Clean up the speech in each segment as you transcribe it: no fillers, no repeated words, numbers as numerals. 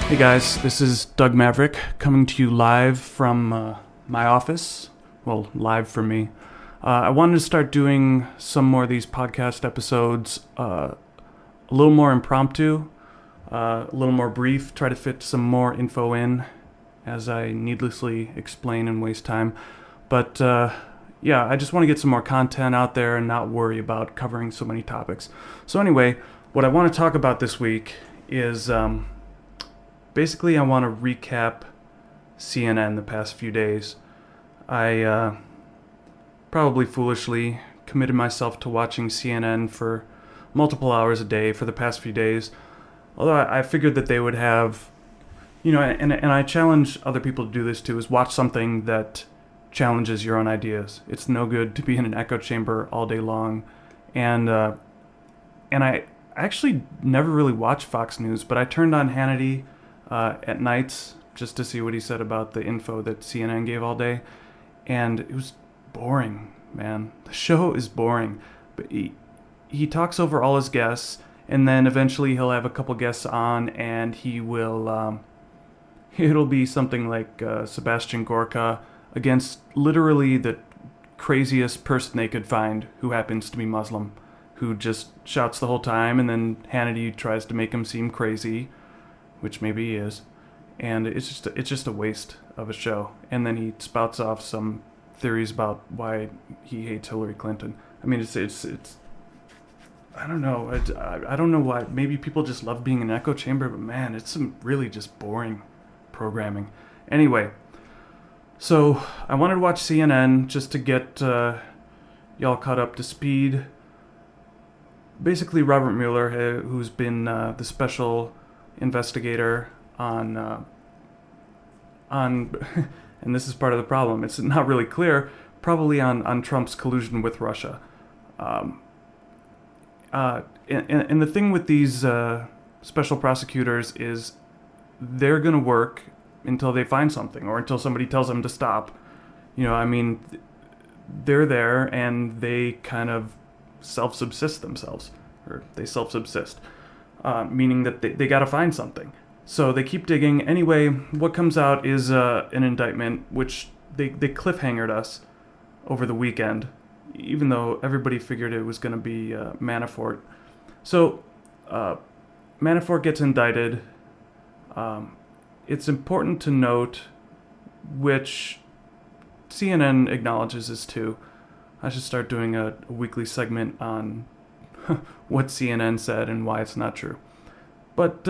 Hey guys, this is Doug Maverick coming to you live from my office. Well, live for me. I wanted to start doing some more of these podcast episodes a little more impromptu, a little more brief, try to fit some more info in as I needlessly explain and waste time. But yeah, I just want to get some more content out there and not worry about covering so many topics. So anyway, what I want to talk about this week is basically I want to recap CNN the past few days. I probably foolishly committed myself to watching CNN for multiple hours a day for the past few days. Although I figured that they would have, and I challenge other people to do this too, is watch something that challenges your own ideas. It's no good to be in an echo chamber all day long. And I actually never really watched Fox News, but I turned on Hannity at nights just to see what he said about the info that CNN gave all day. And it was boring, man. The show is boring. But he talks over all his guests, and then eventually he'll have a couple guests on, and he will it'll be something like Sebastian Gorka against literally the craziest person they could find who happens to be Muslim, who just shouts the whole time, and then Hannity tries to make him seem crazy, which maybe he is, and it's just a waste of a show. And then he spouts off some theories about why he hates Hillary Clinton. I mean, it's I don't know. I don't know why. Maybe people just love being in an echo chamber, but man, it's some really just boring programming. Anyway, so I wanted to watch CNN just to get y'all caught up to speed. Basically, Robert Mueller, who's been the special investigator on and this is part of the problem, it's not really clear, probably on Trump's collusion with Russia. And the thing with these special prosecutors is they're going to work until they find something or until somebody tells them to stop. They're there and they kind of self-subsist themselves, or they self-subsist, meaning that they got to find something. So they keep digging. Anyway, what comes out is an indictment, which they cliffhangered us over the weekend, even though everybody figured it was going to be Manafort. So Manafort gets indicted. It's important to note, which CNN acknowledges this too. I should start doing a weekly segment on what CNN said and why it's not true. But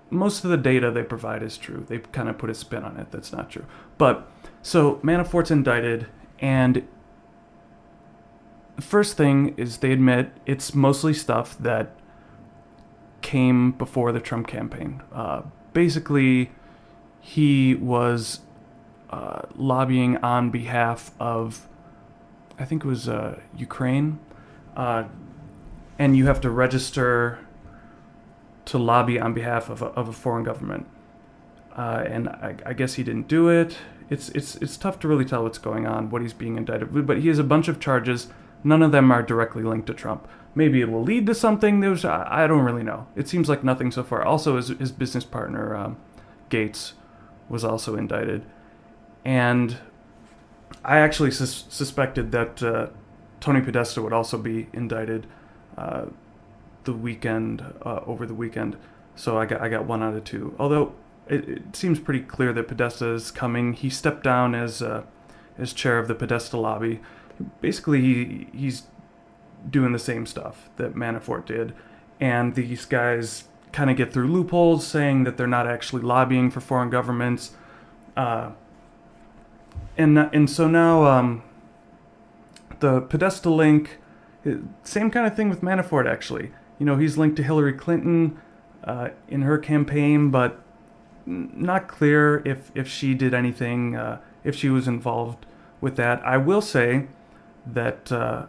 most of the data they provide is true. They kind of put a spin on it that's not true. But so Manafort's indicted, and the first thing is they admit it's mostly stuff that came before the Trump campaign. Basically, he was lobbying on behalf of, I think it was Ukraine, and you have to register to lobby on behalf of a foreign government. And I guess he didn't do it. It's tough to really tell what's going on, what he's being indicted with, but he has a bunch of charges. None of them are directly linked to Trump. Maybe it will lead to something. I don't really know. It seems like nothing so far. Also, his business partner, Gates, was also indicted. And I actually suspected that Tony Podesta would also be indicted over the weekend. So I got 1 out of 2. Although it seems pretty clear that Podesta is coming. He stepped down as chair of the Podesta lobby. Basically, he's doing the same stuff that Manafort did, and these guys kind of get through loopholes saying that they're not actually lobbying for foreign governments, and so now the Podesta link, same kind of thing with Manafort actually. He's linked to Hillary Clinton in her campaign, but not clear if she did anything, if she was involved with that. I will say that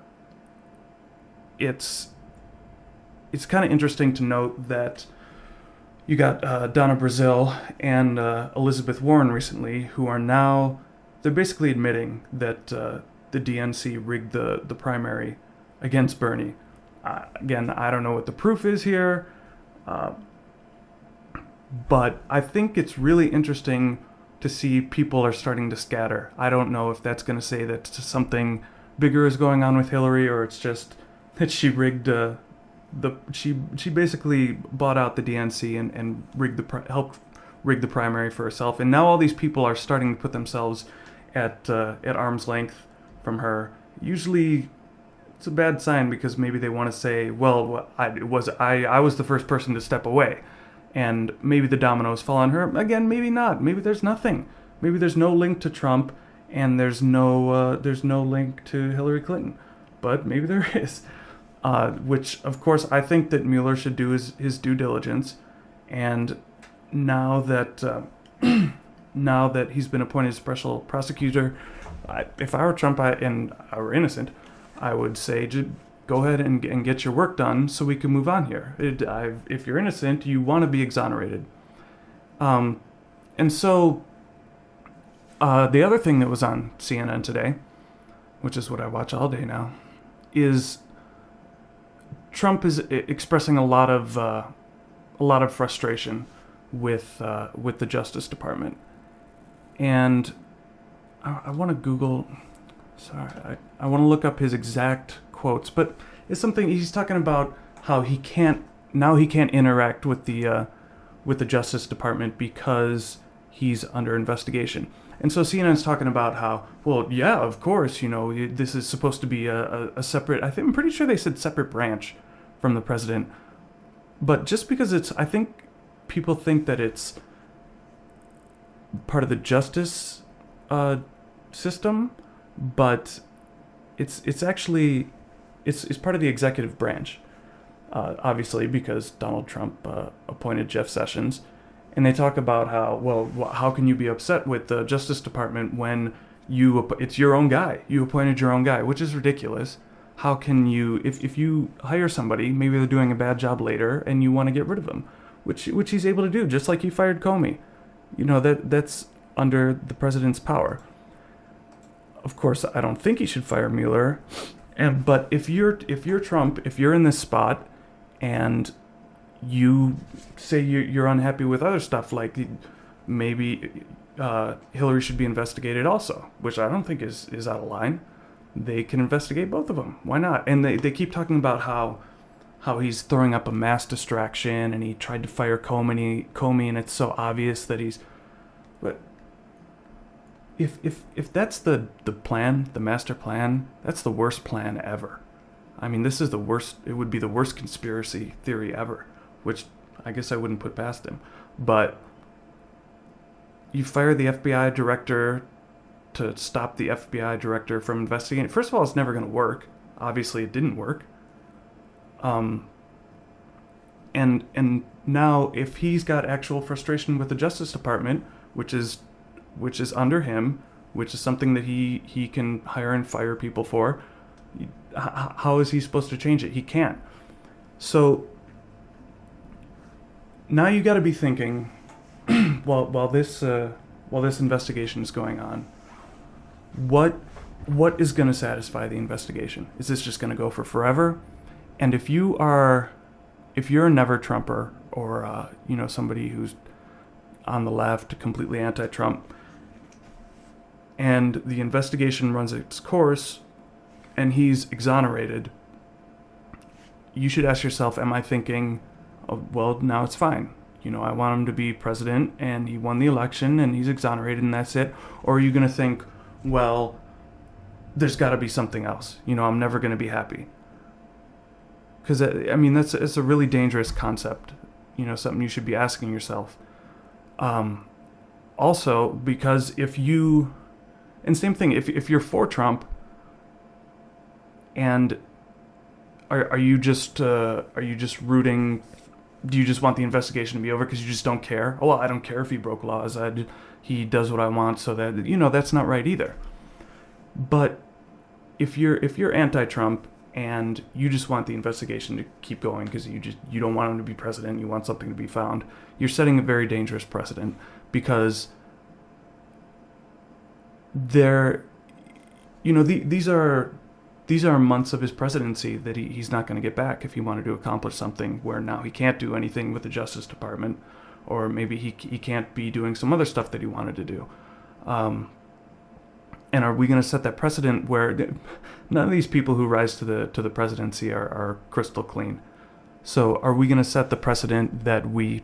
it's kind of interesting to note that you got Donna Brazile and Elizabeth Warren recently, who are now, they're basically admitting that the DNC rigged the primary against Bernie. Again, I don't know what the proof is here. But I think it's really interesting to see people are starting to scatter. I don't know if that's going to say that something bigger is going on with Hillary, or it's just that she rigged she basically bought out the DNC and helped rig the primary for herself. And now all these people are starting to put themselves at arm's length from her. Usually, it's a bad sign because maybe they want to say, well, I was the first person to step away. And maybe the dominoes fall on her. Again, maybe not. Maybe there's nothing. Maybe there's no link to Trump, and there's no link to Hillary Clinton. But maybe there is. Which, of course, I think that Mueller should do his due diligence. And now that he's been appointed special prosecutor, if I were Trump and I were innocent, I would say, go ahead and get your work done so we can move on here. If you're innocent, you want to be exonerated. And so the other thing that was on CNN today, which is what I watch all day now, is Trump is expressing a lot of frustration with the Justice Department. And I want to Google. Sorry, I want to look up his exact quotes, but it's something he's talking about how he can't interact with the Justice Department because he's under investigation. And so CNN's talking about how, well, yeah, of course, this is supposed to be a separate, I'm pretty sure they said separate branch from the president. But just because I think people think that it's part of the justice system, but it's actually it's part of the executive branch, obviously, because Donald Trump appointed Jeff Sessions. And they talk about how can you be upset with the Justice Department when it's your own guy. You appointed your own guy, which is ridiculous. How can you, if you hire somebody, maybe they're doing a bad job later, and you want to get rid of them, which he's able to do, just like he fired Comey. That's under the president's power. Of course, I don't think he should fire Mueller. But if you're Trump, if you're in this spot, and you say you're unhappy with other stuff, like maybe Hillary should be investigated also, which I don't think is out of line. They can investigate both of them. Why not? And they keep talking about how he's throwing up a mass distraction, and he tried to fire Comey, and it's so obvious that he's. But if that's the plan, the master plan, that's the worst plan ever. I mean, this is the worst. It would be the worst conspiracy theory ever, which I guess I wouldn't put past him. But you fire the FBI director to stop the FBI director from investigating. First of all, it's never going to work. Obviously, it didn't work. And now, if he's got actual frustration with the Justice Department, which is under him, which is something that he can hire and fire people for, how is he supposed to change it? He can't. So now you got to be thinking, while this investigation is going on, what is going to satisfy the investigation? Is this just going to go for forever? And if you're a never Trumper, or somebody who's on the left, completely anti-Trump, and the investigation runs its course and he's exonerated, you should ask yourself, am I thinking, oh, well, now it's fine. I want him to be president, and he won the election, and he's exonerated, and that's it? Or are you going to think, well, there's got to be something else. I'm never going to be happy. Because, it's a really dangerous concept. Something you should be asking yourself. Also, because same thing, if you're for Trump, and are you just rooting? Do you just want the investigation to be over because you just don't care? Oh, well, I don't care if he broke laws. He does what I want, so that that's not right either. But if you're anti-Trump and you just want the investigation to keep going because you don't want him to be president, you want something to be found, you're setting a very dangerous precedent, because these are months of his presidency that he's not going to get back if he wanted to accomplish something where now he can't do anything with the Justice Department, or maybe he can't be doing some other stuff that he wanted to do. And are we going to set that precedent where none of these people who rise to the presidency are crystal clean? So are we going to set the precedent that we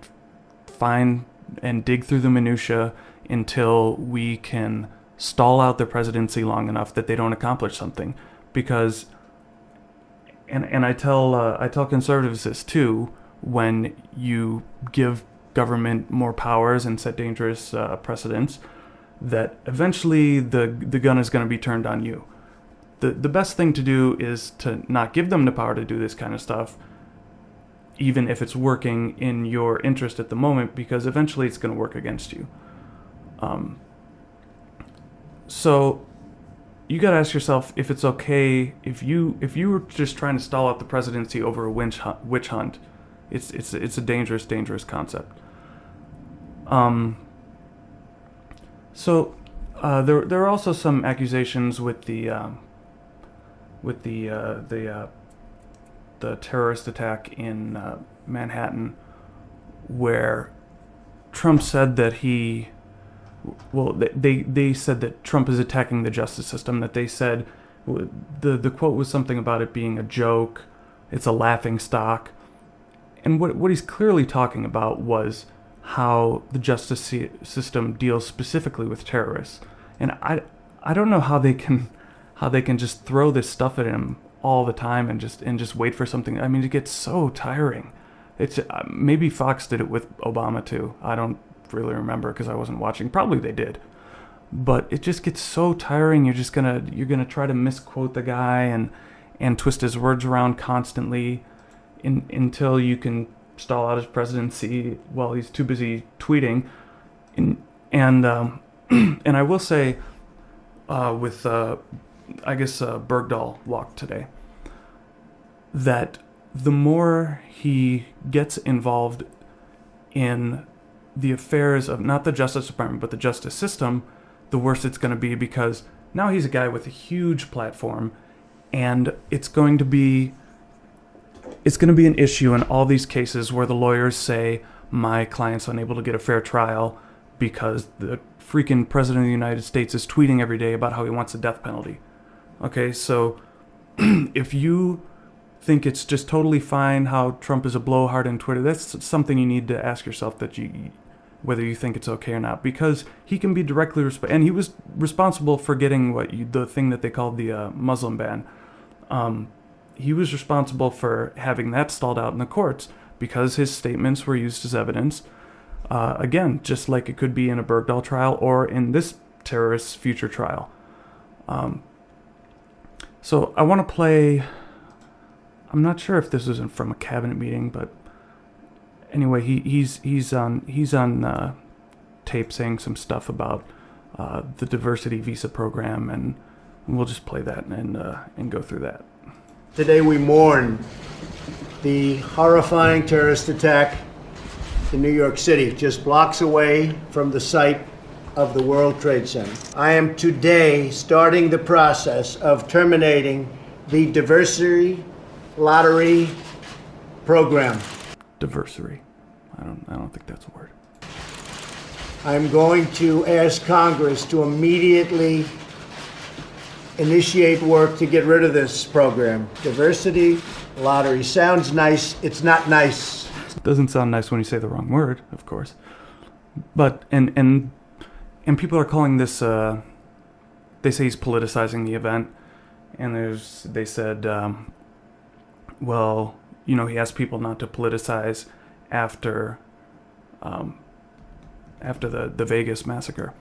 find and dig through the minutia until we can stall out the presidency long enough that they don't accomplish something? Because, and I tell conservatives this too, when you give government more powers and set dangerous precedents, that eventually the gun is going to be turned on you. The best thing to do is to not give them the power to do this kind of stuff, even if it's working in your interest at the moment, because eventually it's going to work against you. So you got to ask yourself if it's okay if you were just trying to stall out the presidency over a witch hunt. It's a dangerous concept. So there are also some accusations with the terrorist attack in Manhattan, where Trump said that they said that Trump is attacking the justice system. That they said the quote was something about it being a joke, it's a laughing stock, and what he's clearly talking about was how the justice system deals specifically with terrorists. And I don't know how they can just throw this stuff at him all the time and just wait for something. I mean, it gets so tiring. It's maybe Fox did it with Obama too. I don't really remember because I wasn't watching. Probably they did. But it just gets so tiring. You're gonna try to misquote the guy and twist his words around constantly until you can stall out his presidency while he's too busy tweeting. And I will say, with Bergdahl walked today, that the more he gets involved in the affairs of not the Justice Department but the justice system, the worse it's going to be, because now he's a guy with a huge platform, and it's going to be an issue in all these cases where the lawyers say my client's unable to get a fair trial because the freaking president of the United States is tweeting every day about how he wants the death penalty. Okay, so if you think it's just totally fine how Trump is a blowhard on Twitter, that's something you need to ask yourself, whether you think it's okay or not, because he can be directly and he was responsible for getting the thing that they called the Muslim ban. He was responsible for having that stalled out in the courts because his statements were used as evidence. Again, just like it could be in a Bergdahl trial or in this terrorist's future trial. So I want to play. I'm not sure if this isn't from a cabinet meeting, but anyway, he's on tape saying some stuff about the diversity visa program, and we'll just play that and go through that. Today we mourn the horrifying terrorist attack in New York City, just blocks away from the site of the World Trade Center. I am today starting the process of terminating the diversity lottery program. Diversity. I don't think that's a word. I'm going to ask Congress to immediately initiate work to get rid of this program. Diversity lottery sounds nice. It's not nice. It doesn't sound nice when you say the wrong word, of course. But and people are calling this. They say he's politicizing the event, and they said, well, he asked people not to politicize after the Vegas massacre,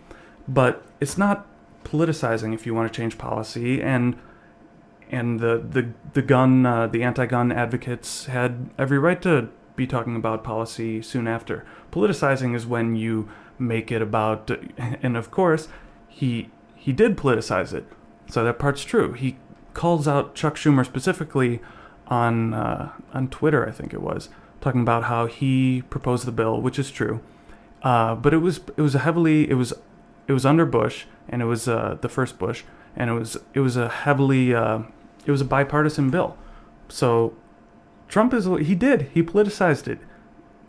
but it's not politicizing if you want to change policy, and the anti-gun advocates had every right to be talking about policy soon after. Politicizing is when you make it about, and of course he did politicize it, so that part's true. He calls out Chuck Schumer specifically on Twitter, I think it was, talking about how he proposed the bill, which is true, but it was under Bush, and it was the first Bush, and it was a bipartisan bill. So Trump he politicized it.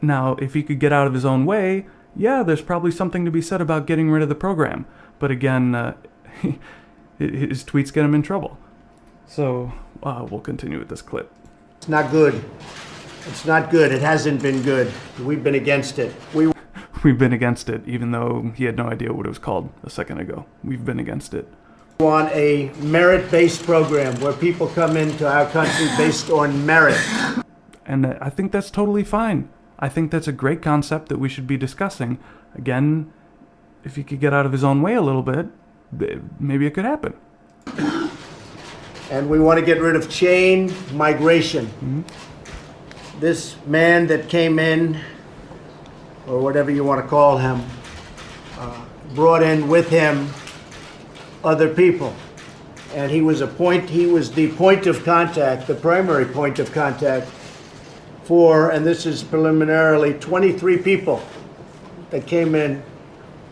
Now, if he could get out of his own way, yeah, there's probably something to be said about getting rid of the program. But again, his tweets get him in trouble. So we'll continue with this clip. It's not good. It's not good. It hasn't been good. We've been against it. We've been against it, even though he had no idea what it was called a second ago. We've been against it. We want a merit-based program where people come into our country based on merit. And I think that's totally fine. I think that's a great concept that we should be discussing. Again, if he could get out of his own way a little bit, maybe it could happen. And we want to get rid of chain migration. Mm-hmm. This man that came in, or whatever you want to call him, brought in with him other people. And he was the point of contact, the primary point of contact for, and this is preliminarily, 23 people that came in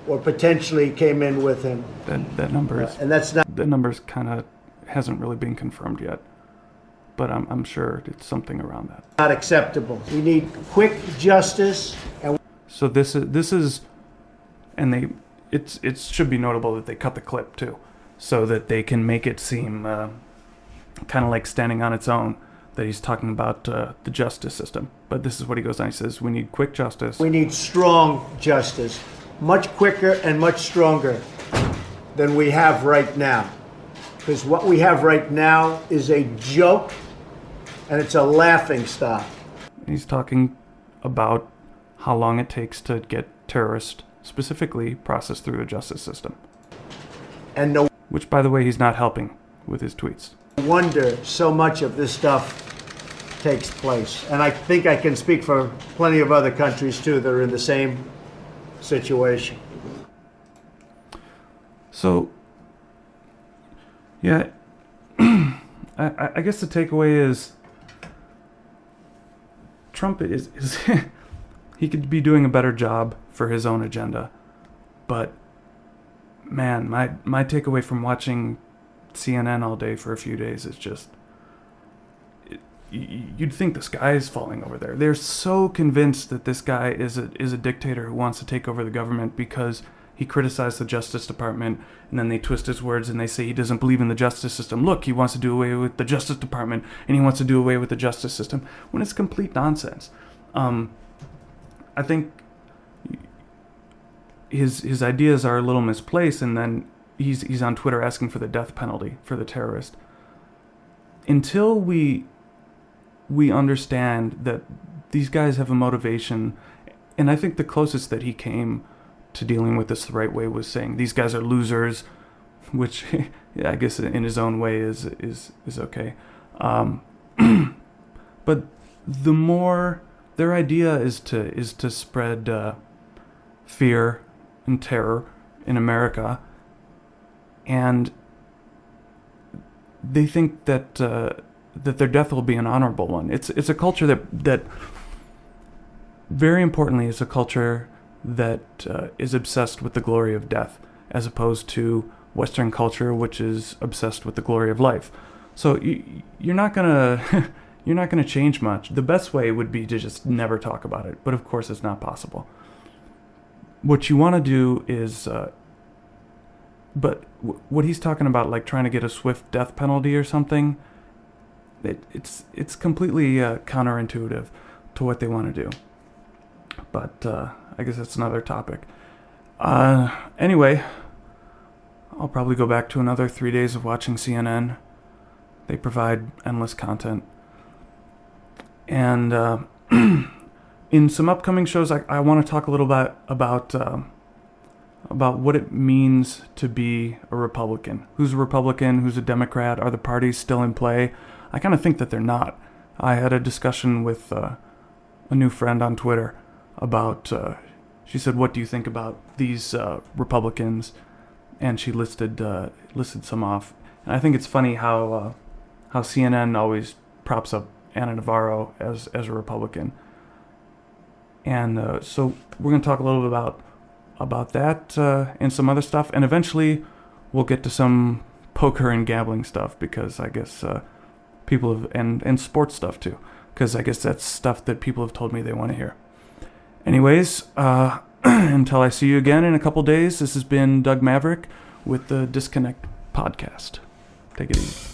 or potentially came in with him. That number is, and that's not, that number's kind of hasn't really been confirmed yet, but I'm sure it's something around that. Not acceptable. We need quick justice. And so this is, and it should be notable that they cut the clip too, so that they can make it seem kind of like standing on its own, that he's talking about the justice system. But this is what he goes on. He says, we need quick justice. We need strong justice, much quicker and much stronger than we have right now. Because what we have right now is a joke, and it's a laughing stock. He's talking about how long it takes to get terrorists specifically processed through the justice system. And no Which, by the way, he's not helping with his tweets. wonder so much of this stuff takes place. And I think I can speak for plenty of other countries, too, that are in the same situation. So, yeah, I guess the takeaway is Trump is he could be doing a better job for his own agenda. But, man, my takeaway from watching CNN all day for a few days is just, you'd think the sky is falling over there. They're so convinced that this guy is a dictator who wants to take over the government because he criticized the Justice Department, and then they twist his words and they say he doesn't believe in the justice system. Look, he wants to do away with the Justice Department, and he wants to do away with the justice system, when it's complete nonsense. I think his ideas are a little misplaced, and then he's on Twitter asking for the death penalty for the terrorist. Until we understand that these guys have a motivation, and I think the closest that he came to dealing with this the right way was saying these guys are losers, which yeah, I guess in his own way is okay. But the more their idea is to spread fear and terror in America, and they think that their death will be an honorable one. It's a culture that very importantly is a culture that is obsessed with the glory of death, as opposed to Western culture, which is obsessed with the glory of life. So you're not gonna change much. The best way would be to just never talk about it, but of course it's not possible. What you want to do is, but what he's talking about, like trying to get a swift death penalty or something, it's completely counterintuitive to what they want to do. But I guess that's another topic. Anyway, I'll probably go back to another 3 days of watching CNN. They provide endless content. And in some upcoming shows, I want to talk a little bit about what it means to be a Republican. Who's a Republican? Who's a Democrat? Are the parties still in play? I kind of think that they're not. I had a discussion with a new friend on Twitter about, she said, what do you think about these Republicans? And she listed some off. And I think it's funny how CNN always props up Ana Navarro as a Republican. And so we're going to talk a little bit about that and some other stuff. And eventually we'll get to some poker and gambling stuff, because I guess people have, and sports stuff too, because I guess that's stuff that people have told me they want to hear. Anyways, until I see you again in a couple days, this has been Doug Maverick with the Disconnect Podcast. Take it easy.